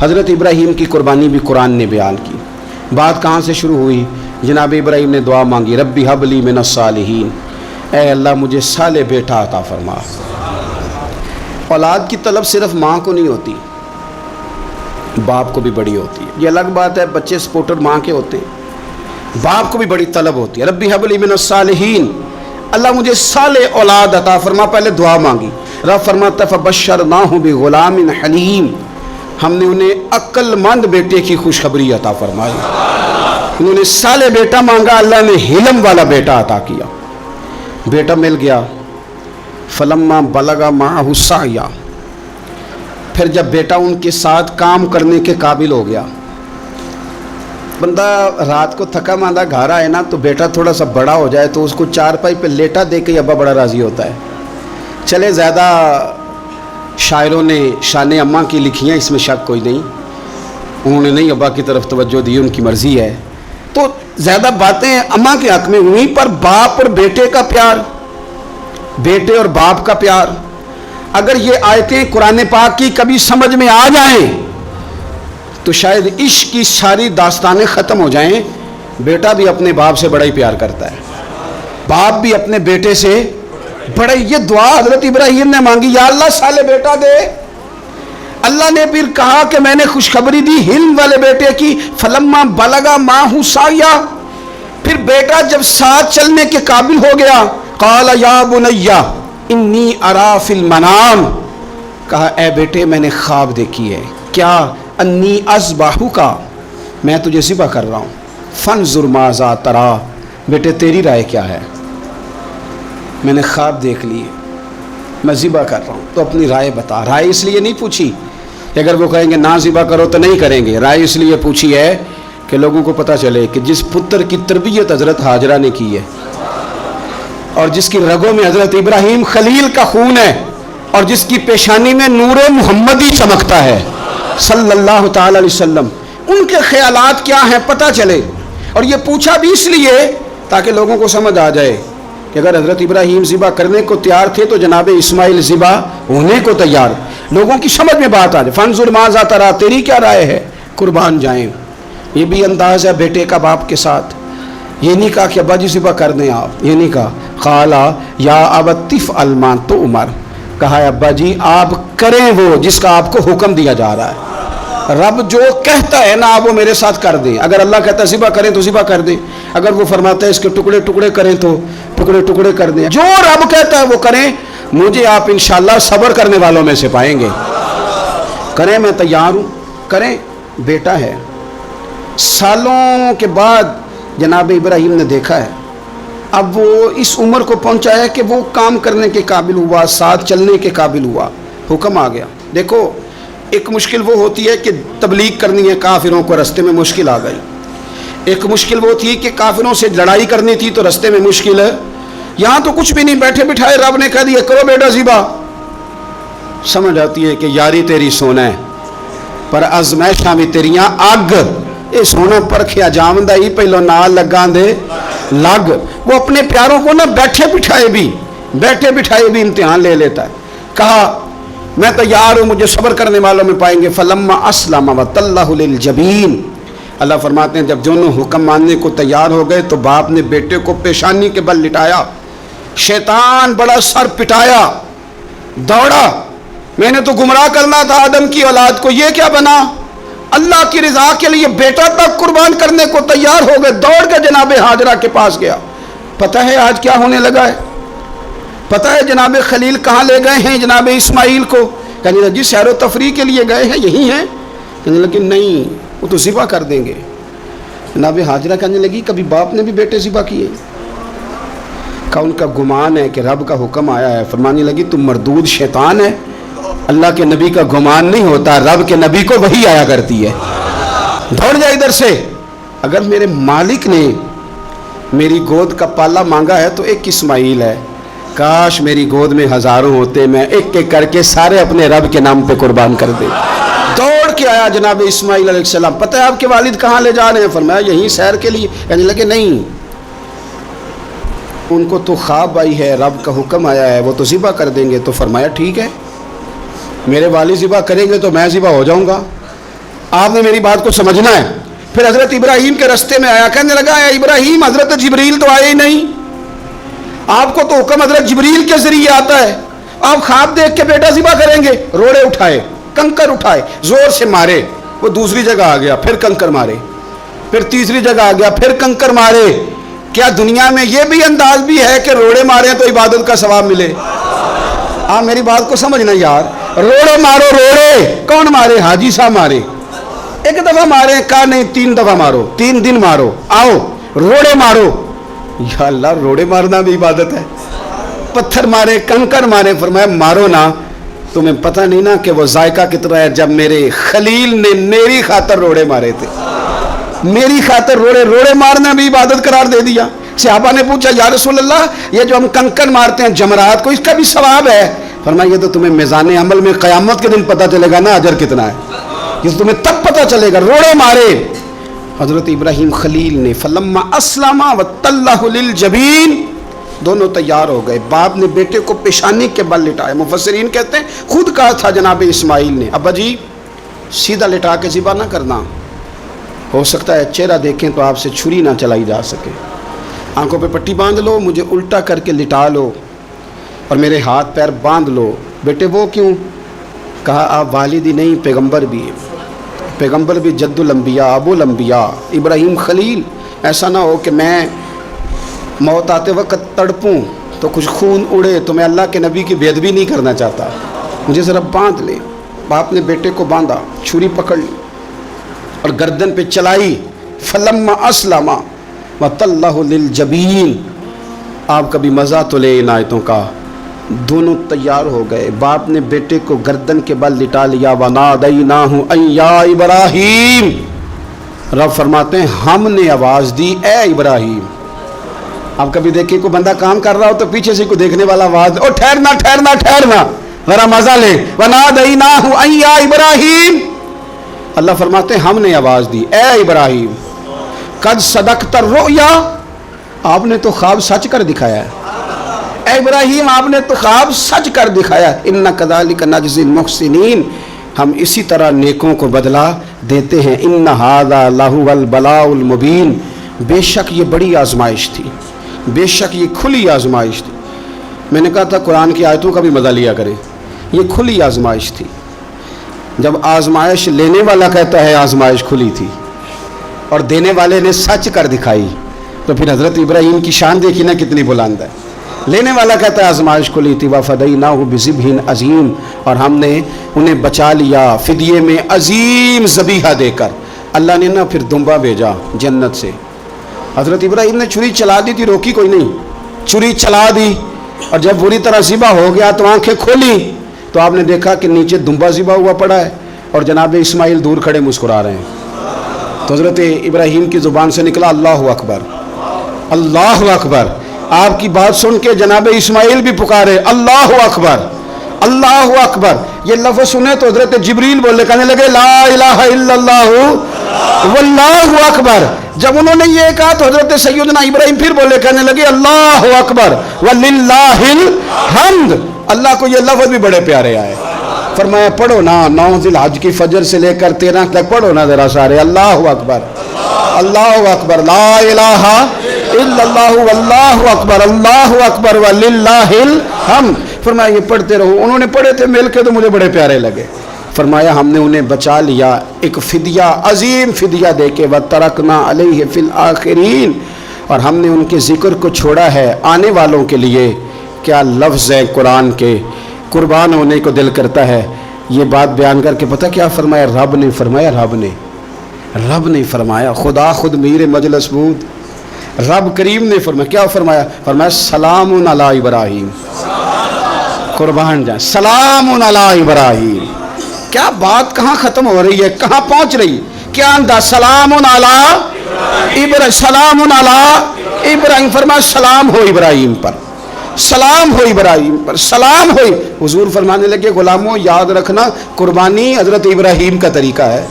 حضرت ابراہیم کی قربانی بھی قرآن نے بیان کی۔ بات کہاں سے شروع ہوئی؟ جناب ابراہیم نے دعا مانگی، ربی حب لی من الصالحین، اے اللہ مجھے صالح بیٹا عطا فرما۔ اولاد کی طلب صرف ماں کو نہیں ہوتی، باپ کو بھی بڑی ہوتی ہے۔ یہ الگ بات ہے بچے سپورٹر ماں کے ہوتے ہیں، باپ کو بھی بڑی طلب ہوتی ہے۔ ربی حب لی من الصالحین، اللہ مجھے صالح اولاد عطا فرما۔ پہلے دعا مانگی، رب فرماتا فبشرناہ بغلام حلیم، ہم نے انہیں عقل مند بیٹے کی خوشخبری عطا فرمائی۔ انہوں نے صالح بیٹا مانگا، اللہ نے حلم والا بیٹا عطا کیا۔ بیٹا مل گیا۔ فلما بلغ معہ السعی، پھر جب بیٹا ان کے ساتھ کام کرنے کے قابل ہو گیا، بندہ رات کو تھکا ماندہ گھر آئے نا تو بیٹا تھوڑا سا بڑا ہو جائے تو اس کو چارپائی پہ لیٹا دے کے ابا بڑا راضی ہوتا ہے۔ چلے زیادہ شاعروں نے شان اماں کی لکھی ہیں، اس میں شک کوئی نہیں، انہوں نے نہیں ابا کی طرف توجہ دی، ان کی مرضی ہے، تو زیادہ باتیں اماں کے حق میں ہوئیں، پر باپ اور بیٹے کا پیار، بیٹے اور باپ کا پیار، اگر یہ آیتیں قرآن پاک کی کبھی سمجھ میں آ جائیں تو شاید عشق کی ساری داستانیں ختم ہو جائیں۔ بیٹا بھی اپنے باپ سے بڑا ہی پیار کرتا ہے، باپ بھی اپنے بیٹے سے بڑا۔ یہ دعا حضرت ابراہیم نے مانگی، یا اللہ صالح بیٹا دے۔ اللہ نے پھر کہا کہ میں نے خوشخبری دی حلم والے بیٹے کی، فلما بلغ معہ السعی، پھر بیٹا جب ساتھ چلنے کے قابل ہو گیا، قال یا بنی انی ارا فی المنام، کہا اے بیٹے میں نے خواب دیکھی ہے، کیا؟ انی اذبحک، میں تجھے ذبح کر رہا ہوں، فانظر ماذا تری، بیٹے تیری رائے کیا ہے؟ میں نے خواب دیکھ لی، میں ذبح کر رہا ہوں، تو اپنی رائے بتا۔ رائے اس لیے نہیں پوچھی کہ اگر وہ کہیں گے نہ ذبح کرو تو نہیں کریں گے، رائے اس لیے پوچھی ہے کہ لوگوں کو پتہ چلے کہ جس پتر کی تربیت حضرت ہاجرہ نے کی ہے، اور جس کی رگوں میں حضرت ابراہیم خلیل کا خون ہے، اور جس کی پیشانی میں نور محمدی چمکتا ہے صلی اللہ تعالی علیہ وسلم، ان کے خیالات کیا ہیں پتہ چلے۔ اور یہ پوچھا بھی اس لیے تاکہ لوگوں کو سمجھ آ جائے کہ اگر حضرت ابراہیم ذبح کرنے کو تیار تھے تو جناب اسماعیل ذبح ہونے کو تیار، لوگوں کی سمجھ میں بات آ جائے۔ فانظر ماذا تری، تیری کیا رائے ہے، قربان جائیں۔ یہ بھی انداز ہے بیٹے کا باپ کے ساتھ، یہ نہیں کہا کہ ابا جی ذبح کر دیں آپ، یہ نہیں کہا، قالا یا ابت افعل ما تؤمر، کہا ابا جی آپ کریں وہ جس کا آپ کو حکم دیا جا رہا ہے۔ رب جو کہتا ہے نا آپ وہ میرے ساتھ کر دیں، اگر اللہ کہتا ہے ذبح کریں تو ذبح کر دیں، اگر وہ فرماتا ہے اس کے ٹکڑے ٹکڑے کریں تو ٹکڑے ٹکڑے کر دیں، جو رب کہتا ہے وہ کریں۔ مجھے آپ انشاءاللہ صبر کرنے والوں میں سے پائیں گے۔ کریں، میں تیار ہوں، کریں، بیٹا ہے۔ سالوں کے بعد جناب ابراہیم نے دیکھا ہے، اب وہ اس عمر کو پہنچا ہے کہ وہ کام کرنے کے قابل ہوا، ساتھ چلنے کے قابل ہوا، حکم آ گیا۔ دیکھو ایک مشکل وہ ہوتی ہے کہ تبلیغ کرنی ہے، کافروں کو رستے میں مشکل آ گئی۔ ایک مشکل وہ تھی کہ کافروں سے لڑائی کرنی تھی تو رستے میں مشکل ہے۔ یہاں تو کچھ بھی نہیں، بیٹھے بٹھائے رب نے کہہ دیا کرو بیٹا ذبح۔ سمجھ آتی ہے کہ یاری تیری سونا ہے پر ازمائشاں بھی تیریاں اگ، یہ سونا پرکھیا جامدہ ہی پہلو نال لگان دے لگ۔ وہ اپنے پیاروں کو نہ بیٹھے بٹھائے بھی امتحان لے لیتا ہے۔ کہا میں تیار ہوں، مجھے صبر کرنے والوں میں پائیں گے۔ فلما اسلم وتلہ للجبین، اللہ فرماتے ہیں جب دونوں حکم ماننے کو تیار ہو گئے تو باپ نے بیٹے کو پیشانی کے بل لٹایا، شیطان بڑا سر پٹایا، دوڑا، میں نے تو گمراہ کرنا تھا آدم کی اولاد کو، یہ کیا بنا؟ اللہ کی رضا کے لیے بیٹا تک قربان کرنے کو تیار ہو گئے، دوڑ کے جناب ہاجرہ کے پاس گیا۔ پتہ ہے آج کیا ہونے لگا ہے؟ پتہ ہے جناب خلیل کہاں لے گئے ہیں جناب اسماعیل کو؟ کہنے لگی سیر و تفریح کے لیے گئے ہیں، یہی ہیں؟ کہنے لگی نہیں وہ تو ذبح کر دیں گے۔ جناب ہاجرہ کہنے لگی کبھی باپ نے بھی بیٹے ذبح کیے؟ کہا ان کا گمان ہے کہ رب کا حکم آیا ہے۔ فرمانے لگی تم مردود شیطان ہے، اللہ کے نبی کا گمان نہیں ہوتا، رب کے نبی کو وحی آیا کرتی ہے، دوڑ جا ادھر سے۔ اگر میرے مالک نے میری گود کا پالا مانگا ہے تو ایک اسماعیل ہے، کاش میری گود میں ہزاروں ہوتے، میں ایک ایک کر کے سارے اپنے رب کے نام پہ قربان کر دے۔ دوڑ کے آیا جناب اسماعیل علیہ السلام۔ پتہ ہے آپ کے والد کہاں لے جا رہے ہیں؟ فرمایا یہیں سیر کے لیے۔ کہنے لگے نہیں، ان کو تو خواب آئی ہے، رب کا حکم آیا ہے، وہ تو ذبح کر دیں گے۔ تو فرمایا ٹھیک ہے، میرے والد ذبح کریں گے تو میں ذبح ہو جاؤں گا۔ آپ نے میری بات کو سمجھنا ہے۔ پھر حضرت ابراہیم کے رستے میں آیا، کہنے لگا اے ابراہیم حضرت جبریل تو آئے ہی نہیں، آپ کو تو حکم حضرت جبریل کے ذریعے آتا ہے، آپ خواب دیکھ کے بیٹا ذبح کریں گے؟ روڑے اٹھائے، کنکر اٹھائے، زور سے مارے، وہ دوسری جگہ آ گیا، پھر کنکر مارے، پھر تیسری جگہ آ گیا، پھر کنکر مارے۔ کیا دنیا میں یہ بھی انداز بھی ہے کہ روڑے مارے تو عبادت کا ثواب ملے؟ آپ میری بات کو سمجھنا یار، روڑے مارو، روڑے کون مارے؟ حاجی صاحب مارے، ایک دفعہ مارے، کہا نہیں 3 دفعہ مارو، 3 دن مارو، آؤ روڑے مارو۔ یا اللہ، روڑے مارنا بھی عبادت ہے؟ پتھر مارے، کنکر مارے، فرمایا مارو نا، تمہیں پتہ نہیں نا کہ وہ ذائقہ کتنا ہے جب میرے خلیل نے میری خاطر روڑے مارے تھے، میری خاطر روڑے مارنا بھی عبادت قرار دے دیا۔ صحابہ نے پوچھا یا رسول اللہ، یہ جو ہم کنکر مارتے ہیں جمرات کو، اس کا بھی ثواب ہے؟ فرمایا یہ تو تمہیں میزان عمل میں قیامت کے دن پتہ چلے گا نا اجر کتنا ہے، یہ تمہیں تب پتہ چلے گا۔ روڑے مارے حضرت ابراہیم خلیل نے، فلما اسلم وتلہ للجبین، دونوں تیار ہو گئے، باپ نے بیٹے کو پیشانی کے بل لٹایا۔ مفسرین کہتے ہیں خود کہا تھا جناب اسماعیل نے، ابا جی سیدھا لٹا کے ذبح نہ کرنا، ہو سکتا ہے چہرہ دیکھیں تو آپ سے چھری نہ چلائی جا سکے، آنکھوں پہ پٹی باندھ لو، مجھے الٹا کر کے لٹا لو اور میرے ہاتھ پیر باندھ لو۔ بیٹے وہ کیوں؟ کہا آپ والد ہی نہیں پیغمبر بھی ہیں، پیغمبر بھی جد الانبیاء ابو الانبیاء ابراہیم خلیل، ایسا نہ ہو کہ میں موت آتے وقت تڑپوں تو کچھ خون اڑے، تو میں اللہ کے نبی کی بے ادبی نہیں کرنا چاہتا، مجھے ذرا باندھ لے۔ باپ نے بیٹے کو باندھا، چھری پکڑ لی اور گردن پہ چلائی، فلما اسلم وتلہ للجبین۔ آپ کبھی مزہ تو لے ان آیتوں کا۔ دونوں تیار ہو گئے، باپ نے بیٹے کو گردن کے بل لٹا لیا، ونادیناہ ان یا ابراہیم، رب فرماتے ہیں ہم نے آواز دی اے ابراہیم۔ آپ کبھی دیکھیں کوئی بندہ کام کر رہا ہو تو پیچھے سے کوئی دیکھنے والا آواز، او ٹھہرنا ٹھہرنا ٹھہرنا، ذرا مزہ لے، ونادیناہ ان یا ابراہیم۔ اللہ فرماتے ہیں ہم نے آواز دی اے ابراہیم، قد صدقت الرؤیا، آپ نے تو خواب سچ کر دکھایا ہے، اے ابراہیم آپ نے تو خواب سچ کر دکھایا، اِنَّا كَذَلِكَ نَجْزِي الْمُحْسِنِينَ، ہم اسی طرح نیکوں کو بدلہ دیتے ہیں، اِنَّ هَذَا لَهُوَ الْبَلَاءُ الْمُبِينُ، بے شک یہ بڑی آزمائش تھی، بے شک یہ کھلی آزمائش تھی۔ میں نے کہا تھا قرآن کی آیتوں کا بھی مزہ لیا کریں، یہ کھلی آزمائش تھی۔ جب آزمائش لینے والا کہتا ہے آزمائش کھلی تھی اور دینے والے نے سچ کر دکھائی، تو پھر حضرت ابراہیم کی شان دیکھی نا کتنی بلند ہے۔ لینے والا کہتا ہے آزمائش کھلی تھی، وَفَدَيْنَاهُ بِذِبْحٍ عَظِيمٍ، اور ہم نے انہیں بچا لیا فدیے میں عظیم ذبیحہ دے کر۔ اللہ نے نا پھر دمبا بھیجا جنت سے، حضرت ابراہیم نے چھری چلا دی تھی، روکی کوئی نہیں، چھری چلا دی، اور جب بری طرح ذبح ہو گیا تو آنکھیں کھولی تو آپ نے دیکھا کہ نیچے دمبا ذبح ہوا پڑا ہے اور جناب اسماعیل دور کھڑے مسکرا رہے ہیں۔ تو حضرت ابراہیم کی زبان سے نکلا اللہ اکبر، اللہ اکبر۔ آپ کی بات سن کے جناب اسماعیل بھی پکارے اللہ اکبر، اللہ اکبر۔ یہ لفظ سنے تو حضرت جبریل بولے، کہنے لگے لا الہ الا اللہ واللہ اکبر۔ جب انہوں نے یہ کہا تو حضرت سیدنا ابراہیم پھر بولے، کہنے لگے اللہ اکبر وللہ الحمد۔ اللہ کو یہ لفظ بھی بڑے پیارے آئے، فرمایا پڑھو نا 9 ذی الحج کی فجر سے لے کر 13 تک پڑھو نا ذرا سارے، اللہ اکبر اللہ اکبر، لا الہ الا اللہ واللہ اکبر، اللہ اکبر وللہ الحمد۔ فرمایا یہ پڑھتے رہو۔ انہوں نے پڑھے تھے مل کے تو مجھے بڑے پیارے لگے۔ فرمایا ہم نے انہیں بچا لیا ایک فدیہ، عظیم فدیہ دے کے، وَتَرَكْنَا عَلَيْهِ فِي الْآخِرِينَ، اور ہم نے ان کے ذکر کو چھوڑا ہے آنے والوں کے لیے۔ کیا لفظ ہے قرآن کے، قربان ہونے کو دل کرتا ہے۔ یہ بات بیان کر کے پتہ کیا فرمایا؟ رب نے فرمایا، رب نے فرمایا، خدا خود میر مجلس بود، رب کریم نے فرمایا، کیا فرمایا؟ فرمایا سلام علی ابراہیم، قربان جائیں، سلام علی ابراہیم۔ کیا بات کہاں ختم ہو رہی ہے، کہاں پہنچ رہی ہے؟ کیا انداز؟ سلام علی ابراہیم، سلام علی ابراہیم، فرمایا سلام ہو ابراہیم پر، سلام ہو ابراہیم پر، سلام ہو۔ حضور فرمانے لگے غلاموں یاد رکھنا قربانی حضرت ابراہیم کا طریقہ ہے،